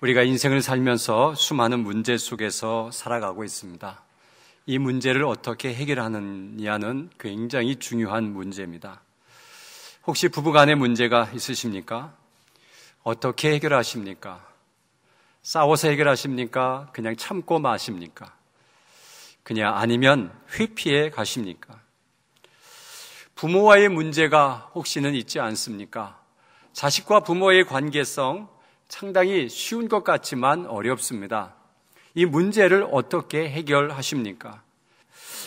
우리가 인생을 살면서 수많은 문제 속에서 살아가고 있습니다. 이 문제를 어떻게 해결하느냐는 굉장히 중요한 문제입니다. 혹시 부부간에 문제가 있으십니까? 어떻게 해결하십니까? 싸워서 해결하십니까? 그냥 참고 마십니까? 그냥 아니면 회피해 가십니까? 부모와의 문제가 혹시는 있지 않습니까? 자식과 부모의 관계성 상당히 쉬운 것 같지만 어렵습니다. 이 문제를 어떻게 해결하십니까?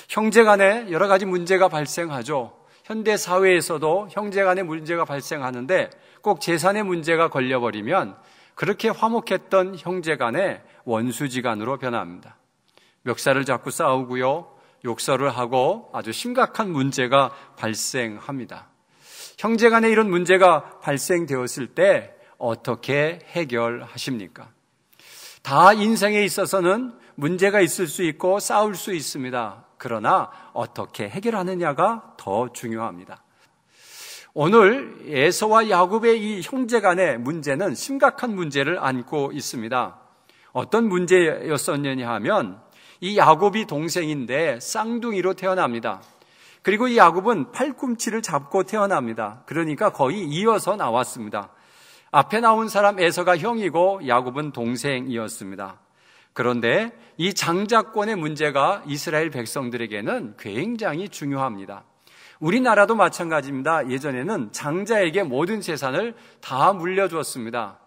형제 간에 여러 가지 문제가 발생하죠. 현대 사회에서도 형제 간에 문제가 발생하는데 꼭 재산의 문제가 걸려버리면 그렇게 화목했던 형제 간에 원수지간으로 변합니다. 멱살을 잡고 싸우고요. 욕설을 하고 아주 심각한 문제가 발생합니다. 형제 간에 이런 문제가 발생되었을 때 어떻게 해결하십니까? 다 인생에 있어서는 문제가 있을 수 있고 싸울 수 있습니다. 그러나 어떻게 해결하느냐가 더 중요합니다. 오늘 에서와 야곱의 이 형제 간의 문제는 심각한 문제를 안고 있습니다. 어떤 문제였었느냐 하면 이 야곱이 동생인데 쌍둥이로 태어납니다. 그리고 이 야곱은 팔꿈치를 잡고 태어납니다. 그러니까 거의 이어서 나왔습니다. 앞에 나온 사람 에서가 형이고 야곱은 동생이었습니다. 그런데 이 장자권의 문제가 이스라엘 백성들에게는 굉장히 중요합니다. 우리나라도 마찬가지입니다. 예전에는 장자에게 모든 재산을 다 물려주었습니다.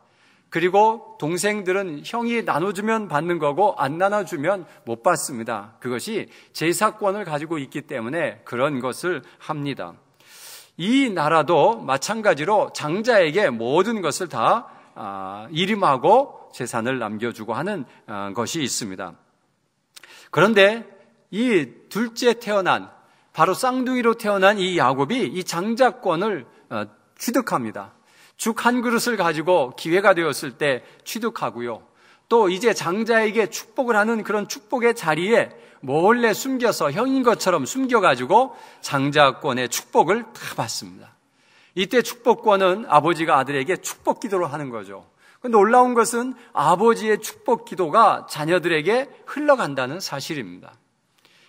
그리고 동생들은 형이 나눠주면 받는 거고 안 나눠주면 못 받습니다. 그것이 제사권을 가지고 있기 때문에 그런 것을 합니다. 이 나라도 마찬가지로 장자에게 모든 것을 다 이름하고 재산을 남겨주고 하는 것이 있습니다. 그런데 이 둘째 태어난 바로 쌍둥이로 태어난 이 야곱이 이 장자권을 취득합니다. 죽 한 그릇을 가지고 기회가 되었을 때 취득하고요. 또 이제 장자에게 축복을 하는 그런 축복의 자리에 몰래 숨겨서 형인 것처럼 숨겨가지고 장자권의 축복을 다 받습니다. 이때 축복권은 아버지가 아들에게 축복 기도를 하는 거죠. 놀라운 것은 아버지의 축복 기도가 자녀들에게 흘러간다는 사실입니다.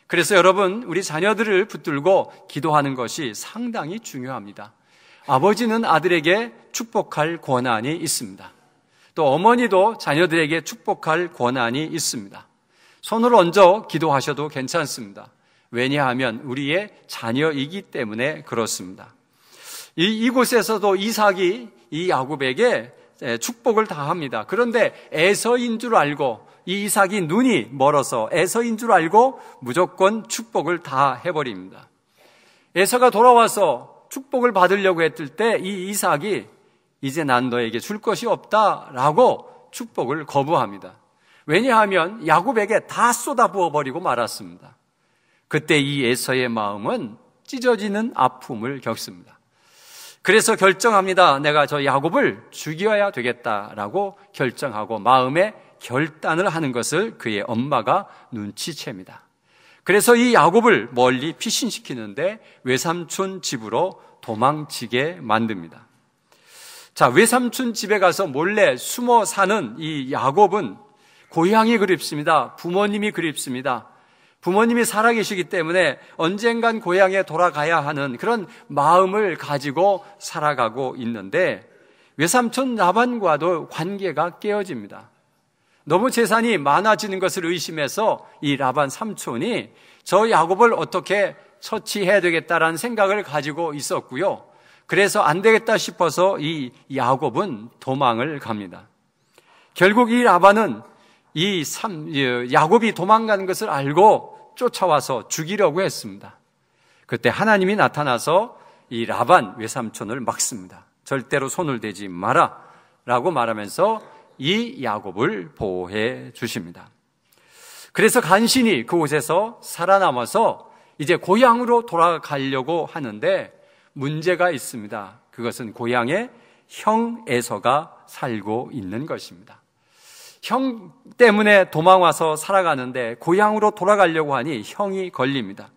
그래서 여러분, 우리 자녀들을 붙들고 기도하는 것이 상당히 중요합니다. 아버지는 아들에게 축복할 권한이 있습니다. 또 어머니도 자녀들에게 축복할 권한이 있습니다. 손을 얹어 기도하셔도 괜찮습니다. 왜냐하면 우리의 자녀이기 때문에 그렇습니다. 이곳에서도 이삭이 이 야곱에게 축복을 다 합니다. 그런데 에서인 줄 알고 이 이삭이 눈이 멀어서 에서인 줄 알고 무조건 축복을 다 해버립니다. 에서가 돌아와서 축복을 받으려고 했을 때 이 이삭이 이제 난 너에게 줄 것이 없다라고 축복을 거부합니다. 왜냐하면 야곱에게 다 쏟아부어 버리고 말았습니다. 그때 이 에서의 마음은 찢어지는 아픔을 겪습니다. 그래서 결정합니다. 내가 저 야곱을 죽여야 되겠다라고 결정하고 마음에 결단을 하는 것을 그의 엄마가 눈치챕니다. 그래서 이 야곱을 멀리 피신시키는데 외삼촌 집으로 도망치게 만듭니다. 자, 외삼촌 집에 가서 몰래 숨어 사는 이 야곱은 고향이 그립습니다. 부모님이 그립습니다. 부모님이 살아계시기 때문에 언젠간 고향에 돌아가야 하는 그런 마음을 가지고 살아가고 있는데 외삼촌 라반과도 관계가 깨어집니다. 너무 재산이 많아지는 것을 의심해서 이 라반 삼촌이 저 야곱을 어떻게 처치해야 되겠다라는 생각을 가지고 있었고요. 그래서 안 되겠다 싶어서 이 야곱은 도망을 갑니다. 결국 이 라반은 야곱이 도망가는 것을 알고 쫓아와서 죽이려고 했습니다. 그때 하나님이 나타나서 이 라반 외삼촌을 막습니다. 절대로 손을 대지 마라 라고 말하면서 이 야곱을 보호해 주십니다. 그래서 간신히 그곳에서 살아남아서 이제 고향으로 돌아가려고 하는데 문제가 있습니다. 그것은 고향에 형 에서가 살고 있는 것입니다. 형 때문에 도망와서 살아가는데 고향으로 돌아가려고 하니 형이 걸립니다.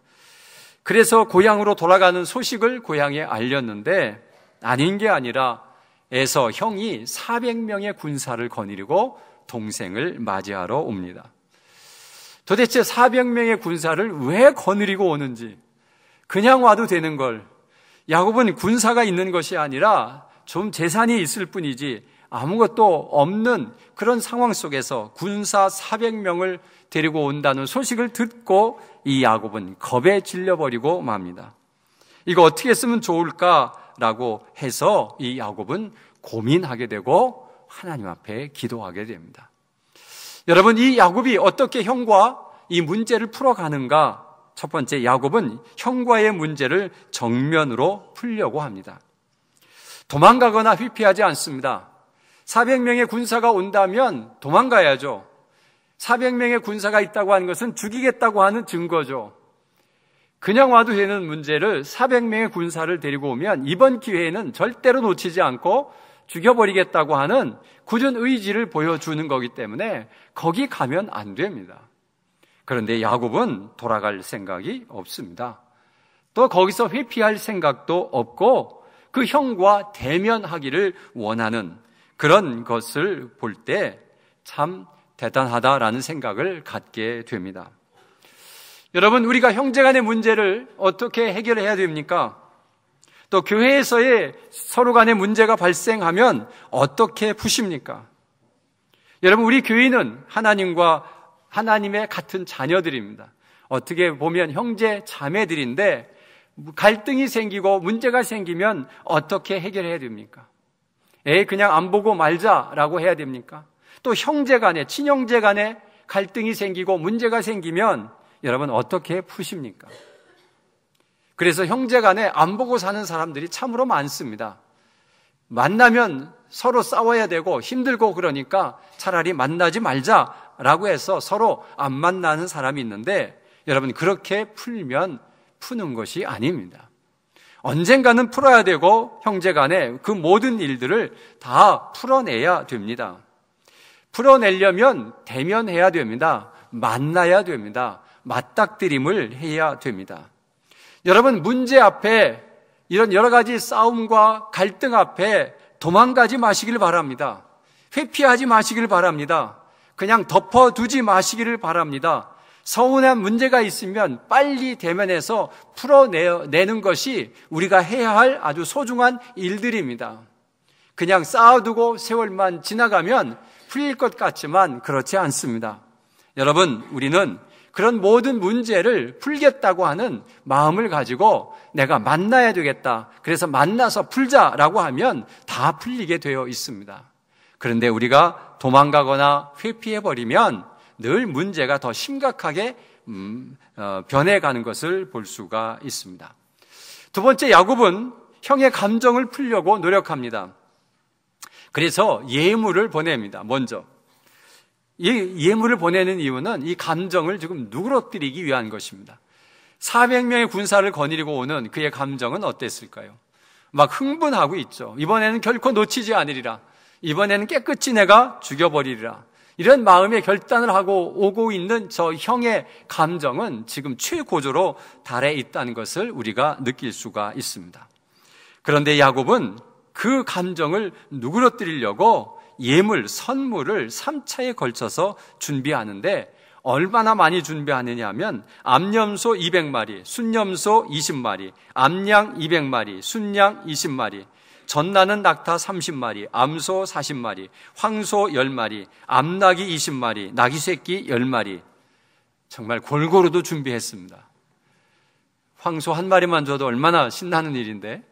그래서 고향으로 돌아가는 소식을 고향에 알렸는데 아닌 게 아니라 에서 형이 400명의 군사를 거느리고 동생을 맞이하러 옵니다. 도대체 400명의 군사를 왜 거느리고 오는지, 그냥 와도 되는 걸, 야곱은 군사가 있는 것이 아니라 좀 재산이 있을 뿐이지 아무것도 없는 그런 상황 속에서 군사 400명을 데리고 온다는 소식을 듣고 이 야곱은 겁에 질려버리고 맙니다. 이거 어떻게 쓰면 좋을까라고 해서 이 야곱은 고민하게 되고 하나님 앞에 기도하게 됩니다. 여러분, 이 야곱이 어떻게 형과 이 문제를 풀어가는가? 첫 번째, 야곱은 형과의 문제를 정면으로 풀려고 합니다. 도망가거나 회피하지 않습니다. 400명의 군사가 온다면 도망가야죠. 400명의 군사가 있다고 하는 것은 죽이겠다고 하는 증거죠. 그냥 와도 되는 문제를 400명의 군사를 데리고 오면 이번 기회에는 절대로 놓치지 않고 죽여버리겠다고 하는 굳은 의지를 보여주는 거기 때문에 거기 가면 안 됩니다. 그런데 야곱은 돌아갈 생각이 없습니다. 또 거기서 회피할 생각도 없고 그 형과 대면하기를 원하는 그런 것을 볼 때 참 대단하다라는 생각을 갖게 됩니다. 여러분, 우리가 형제간의 문제를 어떻게 해결해야 됩니까? 또 교회에서의 서로 간의 문제가 발생하면 어떻게 푸십니까? 여러분, 우리 교인은 하나님의 같은 자녀들입니다. 어떻게 보면 형제 자매들인데 갈등이 생기고 문제가 생기면 어떻게 해결해야 됩니까? 그냥 안 보고 말자라고 해야 됩니까? 또 형제 간에, 친형제 간에 갈등이 생기고 문제가 생기면 여러분 어떻게 푸십니까? 그래서 형제 간에 안 보고 사는 사람들이 참으로 많습니다. 만나면 서로 싸워야 되고 힘들고 그러니까 차라리 만나지 말자라고 해서 서로 안 만나는 사람이 있는데 여러분, 그렇게 풀면 푸는 것이 아닙니다. 언젠가는 풀어야 되고 형제 간에 그 모든 일들을 다 풀어내야 됩니다. 풀어내려면 대면해야 됩니다. 만나야 됩니다. 맞닥뜨림을 해야 됩니다. 여러분, 문제 앞에 이런 여러 가지 싸움과 갈등 앞에 도망가지 마시길 바랍니다. 회피하지 마시길 바랍니다. 그냥 덮어두지 마시기를 바랍니다. 서운한 문제가 있으면 빨리 대면해서 풀어내는 것이 우리가 해야 할 아주 소중한 일들입니다. 그냥 쌓아두고 세월만 지나가면 풀릴 것 같지만 그렇지 않습니다. 여러분, 우리는 그런 모든 문제를 풀겠다고 하는 마음을 가지고 내가 만나야 되겠다, 그래서 만나서 풀자라고 하면 다 풀리게 되어 있습니다. 그런데 우리가 도망가거나 회피해버리면 늘 문제가 더 심각하게 변해가는 것을 볼 수가 있습니다. 두 번째, 야곱은 형의 감정을 풀려고 노력합니다. 그래서 예물을 보냅니다. 먼저 이 예물을 보내는 이유는 이 감정을 지금 누그러뜨리기 위한 것입니다. 400명의 군사를 거느리고 오는 그의 감정은 어땠을까요? 막 흥분하고 있죠. 이번에는 결코 놓치지 않으리라. 이번에는 깨끗이 내가 죽여버리리라. 이런 마음의 결단을 하고 오고 있는 저 형의 감정은 지금 최고조로 달해 있다는 것을 우리가 느낄 수가 있습니다. 그런데 야곱은 그 감정을 누그러뜨리려고 예물, 선물을 3차에 걸쳐서 준비하는데 얼마나 많이 준비하느냐 하면 암염소 200마리, 순염소 20마리, 암양 200마리, 순양 20마리, 젖나는 낙타 30마리, 암소 40마리, 황소 10마리, 암낙이 20마리, 낙이 새끼 10마리. 정말 골고루도 준비했습니다. 황소 한 마리만 줘도 얼마나 신나는 일인데,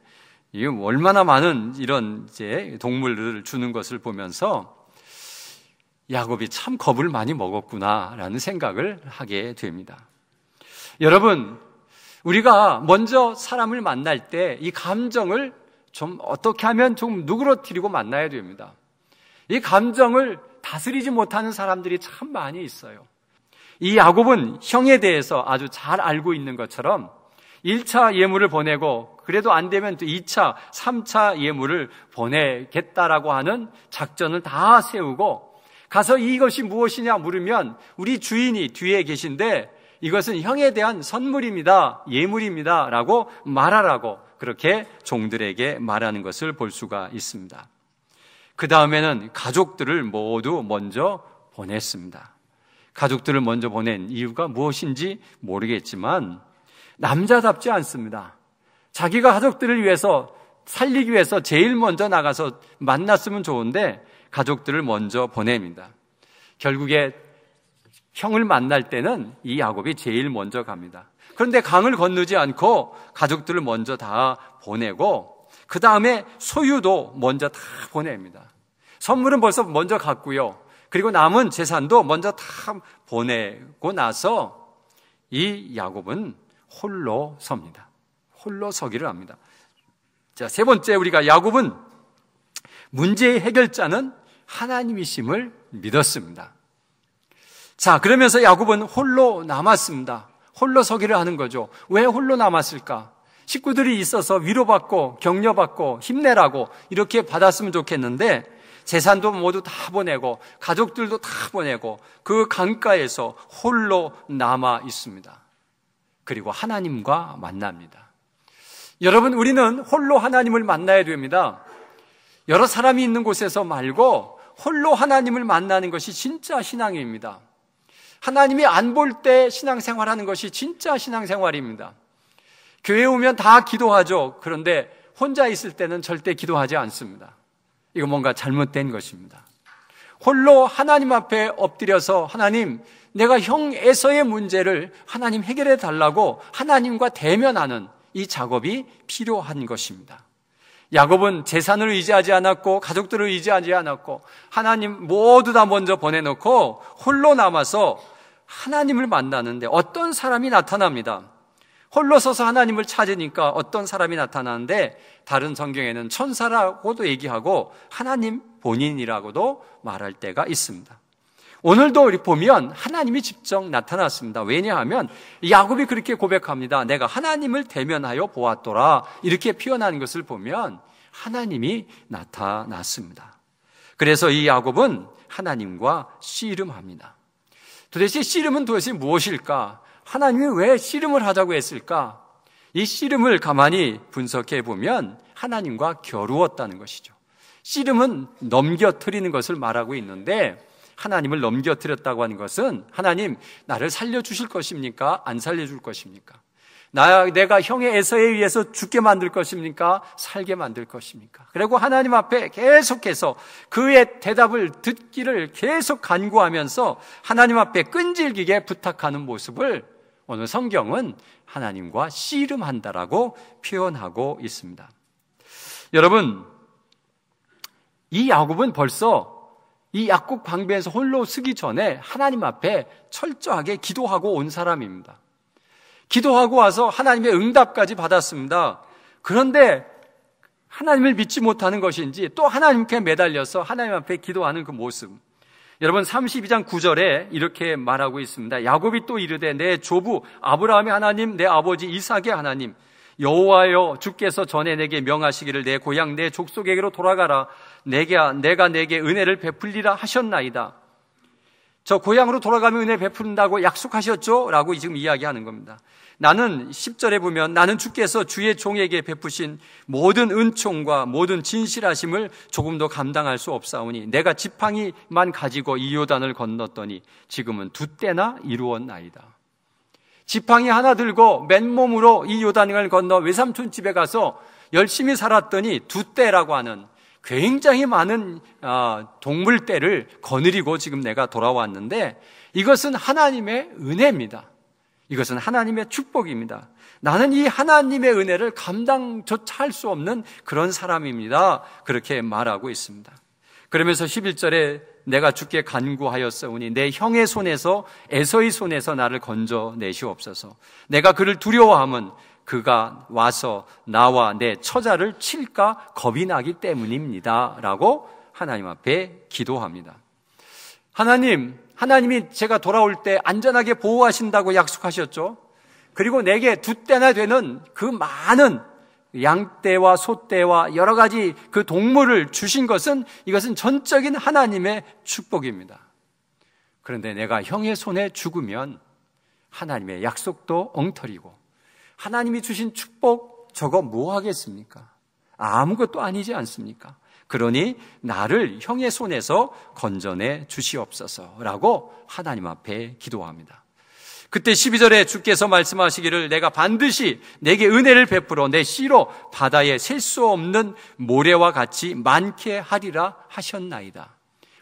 이게 얼마나 많은 이런 이제 동물들을 주는 것을 보면서 야곱이 참 겁을 많이 먹었구나라는 생각을 하게 됩니다. 여러분, 우리가 먼저 사람을 만날 때 이 감정을 좀 어떻게 하면 좀 누그러뜨리고 만나야 됩니다. 이 감정을 다스리지 못하는 사람들이 참 많이 있어요. 이 야곱은 형에 대해서 아주 잘 알고 있는 것처럼 1차 예물을 보내고 그래도 안 되면 또 2차, 3차 예물을 보내겠다라고 하는 작전을 다 세우고 가서 이것이 무엇이냐 물으면 우리 주인이 뒤에 계신데 이것은 형에 대한 선물입니다, 예물입니다 라고 말하라고 그렇게 종들에게 말하는 것을 볼 수가 있습니다. 그 다음에는 가족들을 모두 먼저 보냈습니다. 가족들을 먼저 보낸 이유가 무엇인지 모르겠지만 남자답지 않습니다. 자기가 가족들을 위해서 살리기 위해서 제일 먼저 나가서 만났으면 좋은데 가족들을 먼저 보냅니다. 결국에 형을 만날 때는 이 야곱이 제일 먼저 갑니다. 그런데 강을 건너지 않고 가족들을 먼저 다 보내고 그 다음에 소유도 먼저 다 보냅니다. 선물은 벌써 먼저 갔고요. 그리고 남은 재산도 먼저 다 보내고 나서 이 야곱은 홀로 섭니다. 홀로 서기를 합니다. 자, 세 번째, 우리가 야곱은 문제의 해결자는 하나님이심을 믿었습니다. 자, 그러면서 야곱은 홀로 남았습니다. 홀로 서기를 하는 거죠. 왜 홀로 남았을까? 식구들이 있어서 위로받고 격려받고 힘내라고 이렇게 받았으면 좋겠는데 재산도 모두 다 보내고 가족들도 다 보내고 그 강가에서 홀로 남아 있습니다. 그리고 하나님과 만납니다. 여러분, 우리는 홀로 하나님을 만나야 됩니다. 여러 사람이 있는 곳에서 말고 홀로 하나님을 만나는 것이 진짜 신앙입니다. 하나님이 안 볼 때 신앙생활하는 것이 진짜 신앙생활입니다. 교회에 오면 다 기도하죠. 그런데 혼자 있을 때는 절대 기도하지 않습니다. 이거 뭔가 잘못된 것입니다. 홀로 하나님 앞에 엎드려서 하나님, 내가 형 에서의 문제를 하나님 해결해 달라고 하나님과 대면하는 이 작업이 필요한 것입니다. 야곱은 재산을 의지하지 않았고 가족들을 의지하지 않았고 하나님 모두 다 먼저 보내놓고 홀로 남아서 하나님을 만나는데 어떤 사람이 나타납니다. 홀로 서서 하나님을 찾으니까 어떤 사람이 나타나는데 다른 성경에는 천사라고도 얘기하고 하나님 본인이라고도 말할 때가 있습니다. 오늘도 우리 보면 하나님이 직접 나타났습니다. 왜냐하면 야곱이 그렇게 고백합니다. 내가 하나님을 대면하여 보았더라. 이렇게 표현하는 것을 보면 하나님이 나타났습니다. 그래서 이 야곱은 하나님과 씨름합니다. 도대체 씨름은 도대체 무엇일까? 하나님이 왜 씨름을 하자고 했을까? 이 씨름을 가만히 분석해 보면 하나님과 겨루었다는 것이죠. 씨름은 넘겨뜨리는 것을 말하고 있는데 하나님을 넘겨뜨렸다고 하는 것은 하나님 나를 살려주실 것입니까? 안 살려줄 것입니까? 내가 형의 에서에 의해서 죽게 만들 것입니까? 살게 만들 것입니까? 그리고 하나님 앞에 계속해서 그의 대답을 듣기를 계속 간구하면서 하나님 앞에 끈질기게 부탁하는 모습을 오늘 성경은 하나님과 씨름한다라고 표현하고 있습니다. 여러분, 이 야곱은 벌써 이 약국 방배에서 홀로 서기 전에 하나님 앞에 철저하게 기도하고 온 사람입니다. 기도하고 와서 하나님의 응답까지 받았습니다. 그런데 하나님을 믿지 못하는 것인지 또 하나님께 매달려서 하나님 앞에 기도하는 그 모습. 여러분 32장 9절에 이렇게 말하고 있습니다. 야곱이 또 이르되 내 조부 아브라함의 하나님 내 아버지 이삭의 하나님 여호와여 주께서 전에 내게 명하시기를 내 고향 내 족속에게로 돌아가라 내가 내게 은혜를 베풀리라 하셨나이다. 저 고향으로 돌아가면 은혜 베푼다고 약속하셨죠? 라고 지금 이야기하는 겁니다. 나는 10절에 보면 나는 주께서 주의 종에게 베푸신 모든 은총과 모든 진실하심을 조금도 감당할 수 없사오니 내가 지팡이만 가지고 이 요단을 건넜더니 지금은 2때나 이루었나이다. 지팡이 하나 들고 맨몸으로 이 요단을 건너 외삼촌 집에 가서 열심히 살았더니 2때라고 하는 굉장히 많은 동물떼를 거느리고 지금 내가 돌아왔는데 이것은 하나님의 은혜입니다. 이것은 하나님의 축복입니다. 나는 이 하나님의 은혜를 감당조차 할 수 없는 그런 사람입니다. 그렇게 말하고 있습니다. 그러면서 11절에 내가 주께 간구하였사오니 내 형의 손에서 에서의 손에서 나를 건져내시옵소서. 내가 그를 두려워함은 그가 와서 나와 내 처자를 칠까 겁이 나기 때문입니다. 라고 하나님 앞에 기도합니다. 하나님이 제가 돌아올 때 안전하게 보호하신다고 약속하셨죠. 그리고 내게 2때나 되는 그 많은 양떼와 소떼와 여러 가지 그 동물을 주신 것은 이것은 전적인 하나님의 축복입니다. 그런데 내가 형의 손에 죽으면 하나님의 약속도 엉터리고 하나님이 주신 축복 저거 뭐 하겠습니까? 아무것도 아니지 않습니까? 그러니 나를 형의 손에서 건져내 주시옵소서라고 하나님 앞에 기도합니다. 그때 12절에 주께서 말씀하시기를 내가 반드시 내게 은혜를 베풀어 내 씨로 바다에 셀 수 없는 모래와 같이 많게 하리라 하셨나이다.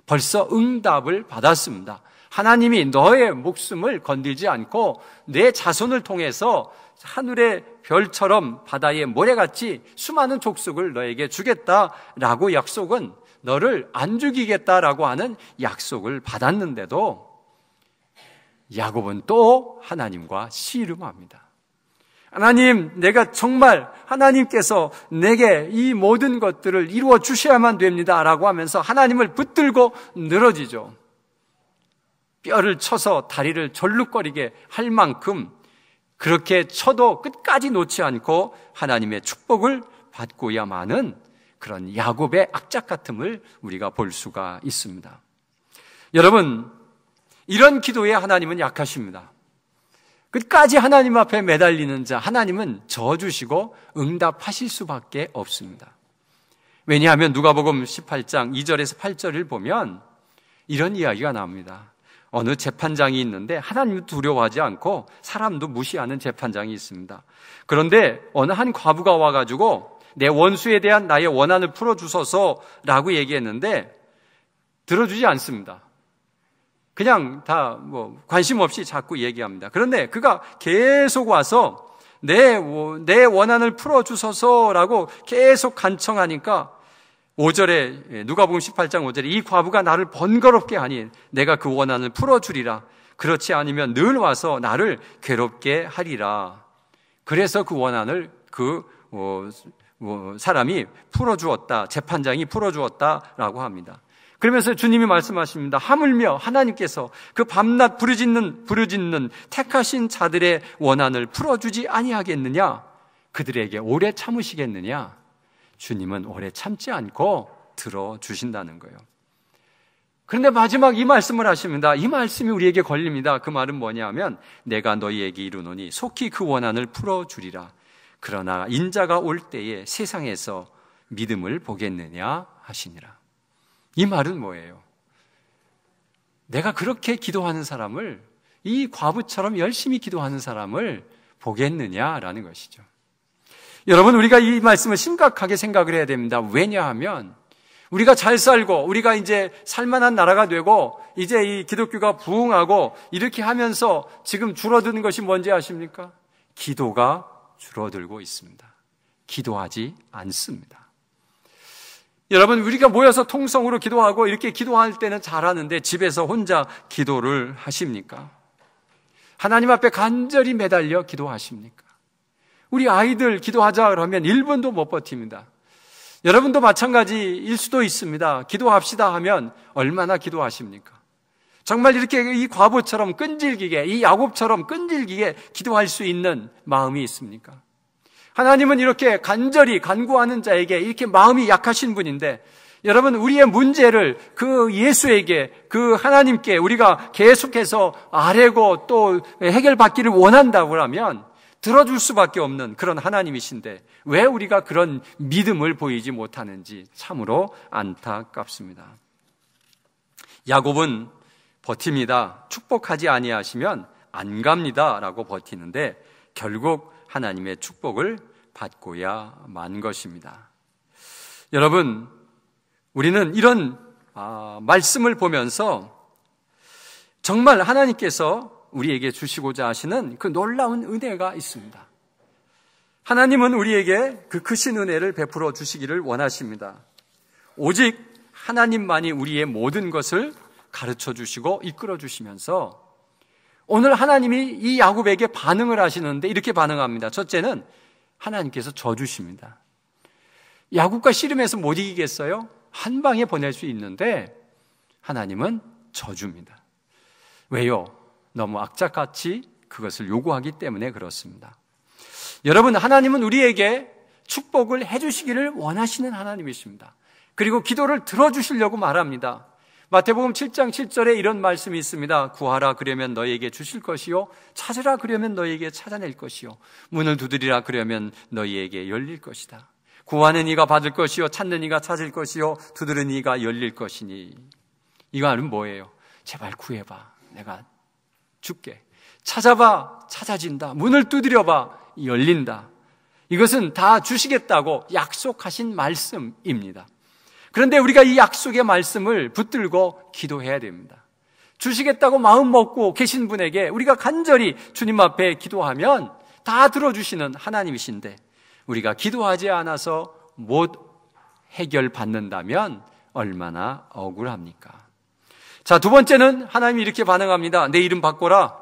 벌써 응답을 받았습니다. 하나님이 너의 목숨을 건들지 않고 내 자손을 통해서 하늘의 별처럼 바다의 모래같이 수많은 족속을 너에게 주겠다라고 약속은 너를 안 죽이겠다라고 하는 약속을 받았는데도 야곱은 또 하나님과 씨름합니다. 하나님, 내가 정말 하나님께서 내게 이 모든 것들을 이루어 주셔야만 됩니다라고 하면서 하나님을 붙들고 늘어지죠. 뼈를 쳐서 다리를 절룩거리게 할 만큼 그렇게 쳐도 끝까지 놓지 않고 하나님의 축복을 받고야만은 그런 야곱의 악작 같음을 우리가 볼 수가 있습니다. 여러분, 이런 기도에 하나님은 약하십니다. 끝까지 하나님 앞에 매달리는 자, 하나님은 저어주시고 응답하실 수밖에 없습니다. 왜냐하면 누가복음 18장 2절에서 8절을 보면 이런 이야기가 나옵니다. 어느 재판장이 있는데 하나님도 두려워하지 않고 사람도 무시하는 재판장이 있습니다. 그런데 어느 한 과부가 와가지고 내 원수에 대한 나의 원한을 풀어주소서라고 얘기했는데 들어주지 않습니다. 그냥 다 관심 없이 자꾸 얘기합니다. 그런데 그가 계속 와서 내 원한을 풀어주소서라고 계속 간청하니까 5절에 누가복음 18장 5절에 이 과부가 나를 번거롭게 하니 내가 그 원한을 풀어주리라. 그렇지 않으면 늘 와서 나를 괴롭게 하리라. 그래서 그 원한을 사람이 풀어주었다. 재판장이 풀어주었다라고 합니다. 그러면서 주님이 말씀하십니다. 하물며 하나님께서 그 밤낮 부르짖는 택하신 자들의 원한을 풀어주지 아니하겠느냐? 그들에게 오래 참으시겠느냐? 주님은 오래 참지 않고 들어주신다는 거예요. 그런데 마지막 이 말씀을 하십니다. 이 말씀이 우리에게 걸립니다. 그 말은 뭐냐면 내가 너희에게 이르노니 속히 그 원한을 풀어주리라. 그러나 인자가 올 때에 세상에서 믿음을 보겠느냐 하시니라. 이 말은 뭐예요? 내가 그렇게 기도하는 사람을, 이 과부처럼 열심히 기도하는 사람을 보겠느냐라는 것이죠. 여러분, 우리가 이 말씀을 심각하게 생각을 해야 됩니다. 왜냐하면 우리가 잘 살고 우리가 이제 살만한 나라가 되고 이제 이 기독교가 부흥하고 이렇게 하면서 지금 줄어드는 것이 뭔지 아십니까? 기도가 줄어들고 있습니다. 기도하지 않습니다. 여러분, 우리가 모여서 통성으로 기도하고 이렇게 기도할 때는 잘하는데 집에서 혼자 기도를 하십니까? 하나님 앞에 간절히 매달려 기도하십니까? 우리 아이들 기도하자 그러면 1분도 못 버팁니다. 여러분도 마찬가지일 수도 있습니다. 기도합시다 하면 얼마나 기도하십니까? 정말 이렇게 이 과부처럼 끈질기게, 이 야곱처럼 끈질기게 기도할 수 있는 마음이 있습니까? 하나님은 이렇게 간절히 간구하는 자에게 이렇게 마음이 약하신 분인데, 여러분, 우리의 문제를 그 예수에게, 그 하나님께 우리가 계속해서 아뢰고 또 해결받기를 원한다고 하면 들어줄 수밖에 없는 그런 하나님이신데 왜 우리가 그런 믿음을 보이지 못하는지 참으로 안타깝습니다. 야곱은 버팁니다. 축복하지 아니하시면 안 갑니다라고 버티는데 결국 하나님의 축복을 받고야 만 것입니다. 여러분, 우리는 이런 말씀을 보면서 정말 하나님께서 우리에게 주시고자 하시는 그 놀라운 은혜가 있습니다. 하나님은 우리에게 그 크신 은혜를 베풀어 주시기를 원하십니다. 오직 하나님만이 우리의 모든 것을 가르쳐 주시고 이끌어 주시면서 오늘 하나님이 이 야곱에게 반응을 하시는데 이렇게 반응합니다. 첫째는 하나님께서 져주십니다. 야곱과 씨름해서 못 이기겠어요? 한 방에 보낼 수 있는데 하나님은 져줍니다. 왜요? 너무 악착같이 그것을 요구하기 때문에 그렇습니다. 여러분, 하나님은 우리에게 축복을 해주시기를 원하시는 하나님이십니다. 그리고 기도를 들어주시려고 말합니다. 마태복음 7장 7절에 이런 말씀이 있습니다. 구하라 그러면 너희에게 주실 것이요, 찾으라 그러면 너희에게 찾아낼 것이요, 문을 두드리라 그러면 너희에게 열릴 것이다. 구하는 이가 받을 것이요 찾는 이가 찾을 것이요 두드리는 이가 열릴 것이니. 이거는 뭐예요? 제발 구해봐. 내가 줄게. 찾아봐. 찾아진다. 문을 두드려봐. 열린다. 이것은 다 주시겠다고 약속하신 말씀입니다. 그런데 우리가 이 약속의 말씀을 붙들고 기도해야 됩니다. 주시겠다고 마음 먹고 계신 분에게 우리가 간절히 주님 앞에 기도하면 다 들어주시는 하나님이신데 우리가 기도하지 않아서 못 해결받는다면 얼마나 억울합니까? 자, 두 번째는 하나님이 이렇게 반응합니다. 내 이름 바꿔라.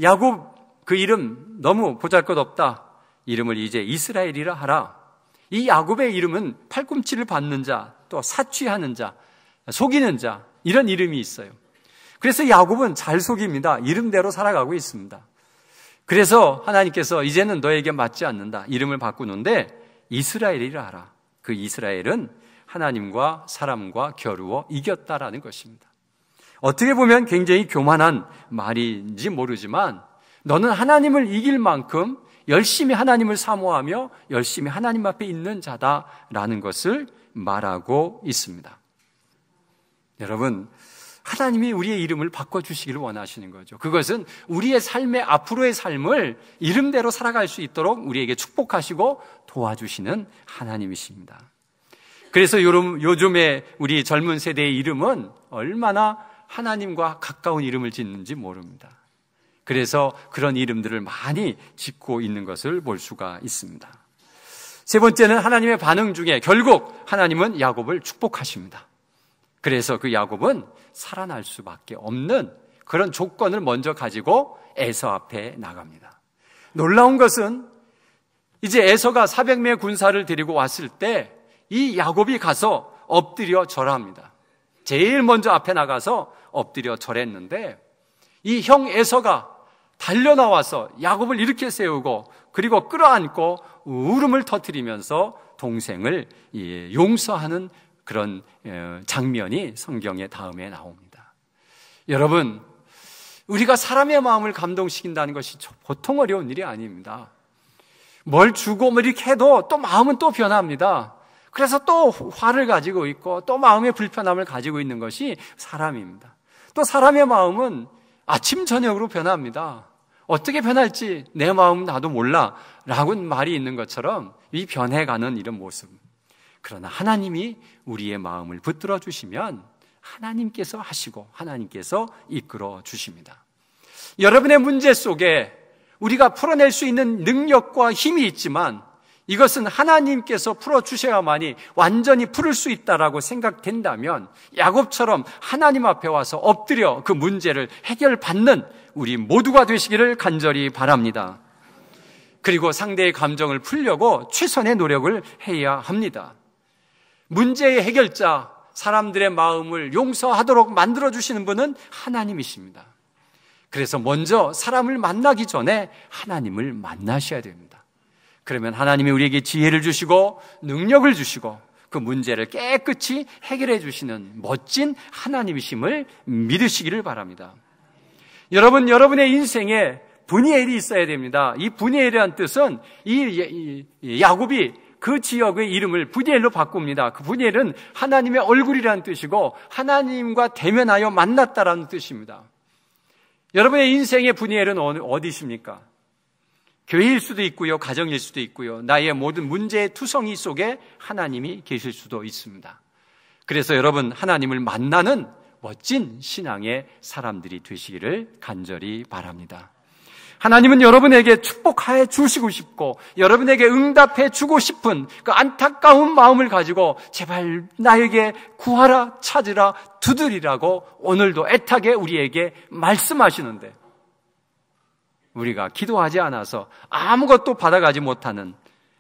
야곱 그 이름 너무 보잘것없다. 이름을 이제 이스라엘이라 하라. 이 야곱의 이름은 팔꿈치를 받는 자, 또 사취하는 자, 속이는 자, 이런 이름이 있어요. 그래서 야곱은 잘 속입니다. 이름대로 살아가고 있습니다. 그래서 하나님께서 이제는 너에게 맞지 않는다. 이름을 바꾸는데 이스라엘이라 하라. 그 이스라엘은 하나님과 사람과 겨루어 이겼다라는 것입니다. 어떻게 보면 굉장히 교만한 말인지 모르지만 너는 하나님을 이길 만큼 열심히 하나님을 사모하며 열심히 하나님 앞에 있는 자다라는 것을 말하고 있습니다. 여러분, 하나님이 우리의 이름을 바꿔주시기를 원하시는 거죠. 그것은 우리의 삶의 앞으로의 삶을 이름대로 살아갈 수 있도록 우리에게 축복하시고 도와주시는 하나님이십니다. 그래서 요즘에 우리 젊은 세대의 이름은 얼마나 하나님과 가까운 이름을 짓는지 모릅니다. 그래서 그런 이름들을 많이 짓고 있는 것을 볼 수가 있습니다. 세 번째는 하나님의 반응 중에 결국 하나님은 야곱을 축복하십니다. 그래서 그 야곱은 살아날 수밖에 없는 그런 조건을 먼저 가지고 에서 앞에 나갑니다. 놀라운 것은 이제 에서가 400명의 군사를 데리고 왔을 때 이 야곱이 가서 엎드려 절합니다. 제일 먼저 앞에 나가서 엎드려 절했는데 이 형 에서가 달려나와서 야곱을 이렇게 세우고 그리고 끌어안고 울음을 터뜨리면서 동생을 용서하는 그런 장면이 성경의 다음에 나옵니다. 여러분, 우리가 사람의 마음을 감동시킨다는 것이 보통 어려운 일이 아닙니다. 뭘 주고 뭐 이렇게 해도 또 마음은 또 변합니다. 그래서 또 화를 가지고 있고 또 마음의 불편함을 가지고 있는 것이 사람입니다. 또 사람의 마음은 아침 저녁으로 변합니다. 어떻게 변할지 내 마음 나도 몰라 라고 말이 있는 것처럼 이 변해가는 이런 모습. 그러나 하나님이 우리의 마음을 붙들어 주시면 하나님께서 하시고 하나님께서 이끌어 주십니다. 여러분의 문제 속에 우리가 풀어낼 수 있는 능력과 힘이 있지만 이것은 하나님께서 풀어주셔야만이 완전히 풀을 수 있다라고 생각된다면 야곱처럼 하나님 앞에 와서 엎드려 그 문제를 해결받는 우리 모두가 되시기를 간절히 바랍니다. 그리고 상대의 감정을 풀려고 최선의 노력을 해야 합니다. 문제의 해결자, 사람들의 마음을 용서하도록 만들어주시는 분은 하나님이십니다. 그래서 먼저 사람을 만나기 전에 하나님을 만나셔야 됩니다. 그러면 하나님이 우리에게 지혜를 주시고 능력을 주시고 그 문제를 깨끗이 해결해 주시는 멋진 하나님이심을 믿으시기를 바랍니다. 여러분, 여러분의 인생에 분이엘이 있어야 됩니다. 이 분이엘이라는 뜻은 이 야곱이 그 지역의 이름을 분이엘로 바꿉니다. 그 분이엘은 하나님의 얼굴이라는 뜻이고 하나님과 대면하여 만났다라는 뜻입니다. 여러분의 인생의 분이엘은 어디십니까? 교회일 수도 있고요, 가정일 수도 있고요, 나의 모든 문제의 투성이 속에 하나님이 계실 수도 있습니다. 그래서 여러분, 하나님을 만나는 멋진 신앙의 사람들이 되시기를 간절히 바랍니다. 하나님은 여러분에게 축복해 주시고 싶고 여러분에게 응답해 주고 싶은 그 안타까운 마음을 가지고 제발 나에게 구하라, 찾으라, 두드리라고 오늘도 애타게 우리에게 말씀하시는데 우리가 기도하지 않아서 아무것도 받아가지 못하는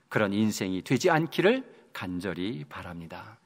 그런 인생이 되지 않기를 간절히 바랍니다.